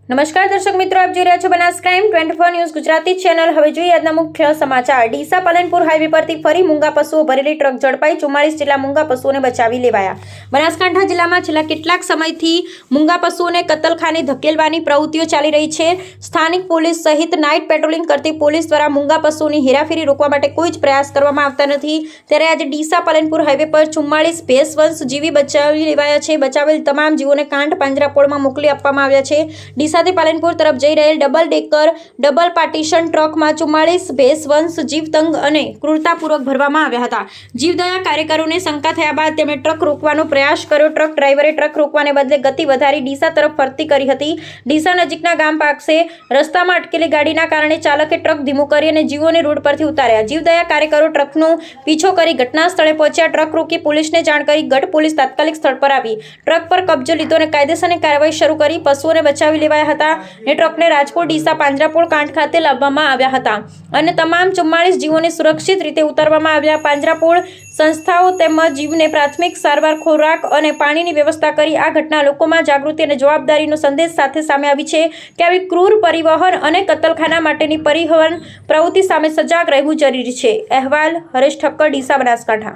નમસ્કાર દર્શક મિત્રો, આપ જોઈ રહ્યા છો Banas crime 24 news Gujarati channel. હવે જોઈએ આજના મુખ્ય સમાચાર। ડીસા પાલનપુર હાઈવે પરથી ફરી મૂંગા પશુઓ ભરેલી ટ્રક ઝડપાઈ, 44 જેટલા મૂંગા પશુઓને બચાવી લેવાયા। બનાસકાંઠા જિલ્લામાં છેલ્લા કેટલાક સમયથી મૂંગા પશુઓને કતલખાને ધકેલવાની પ્રવૃત્તિઓ ચાલી રહી છે। સ્થાનિક પોલીસ સહિત નાઇટ પેટ્રોલિંગ કરતી પોલીસ દ્વારા મૂંગા પશુઓની હેરાફેરી રોકવા માટે કોઈ જ પ્રયાસ કરવામાં આવતા નથી। ત્યારે આજે ડીસા પાલનપુર હાઈવે પર 44 ભેંસવંશ જીવી બચાવી લેવાયા છે। બચાવેલ તમામ જીવોને કાંઠ પાંજરાપોળમાં મોકલી આપવામાં આવ્યા છે। ડીસાથી પાલનપુર તરફ જઈ રહેલ ડબલ ડેકર ડબલ પાર્ટીશન ટ્રકમાં 44 ભેંસવંશ જીવ તંગ અને ક્રૂરતાપૂર્વક ભરવામાં આવ્યા હતા। જીવદયા કાર્યકરોને શંકા થયા બાદ તેમણે ટ્રક રોકવાનો પ્રયાસ કર્યો। ટ્રક ડ્રાઈવરે ટ્રક રોકવાને બદલે ગતિ વધારી ડીસા તરફ ફરતી કરી હતી। ડીસા નજીકના ગામ પાસે રસ્તામાં અટકેલી ગાડીના કારણે ચાલકે ટ્રક ધીમું કરી અને જીવોને રોડ પરથી ઉતાર્યા। જીવદયા કાર્યકરો ટ્રકનો પીછો કરી ઘટના સ્થળે પહોંચ્યા। ટ્રક રોકી પોલીસને જાણ કરી ગઢ પોલીસ તાત્કાલિક સ્થળ પર આવી ટ્રક પર કબજો લીધો અને કાયદેસરની કાર્યવાહી શરૂ કરી પશુઓને બચાવી લેવાયા હતા અને ટ્રકને રાજકોટ ડીસા પાંજરાપોળ કાંઠ ખાતે લાવવામાં આવ્યા હતા અને તમામ 44 જીવોને સુરક્ષિત રીતે ઉતારવામાં આવ્યા। પાંજરાપોળ સંસ્થાઓ તેમજ જીવને પ્રાથમિક સારવાર, ખોરાક અને પાણીની વ્યવસ્થા કરી આ ઘટના લોકોમાં જાગૃતિ અને જવાબદારીનો સંદેશ સાથે સામે આવી છે કે આવી ક્રૂર પરિવહન અને કતલખાના માટેની પરિવહન પ્રવૃત્તિ સામે સજાગ રહેવું જરૂરી છે। અહેવાલ હરેશ ઠક્કર, ડીસા, બનાસકાંઠા।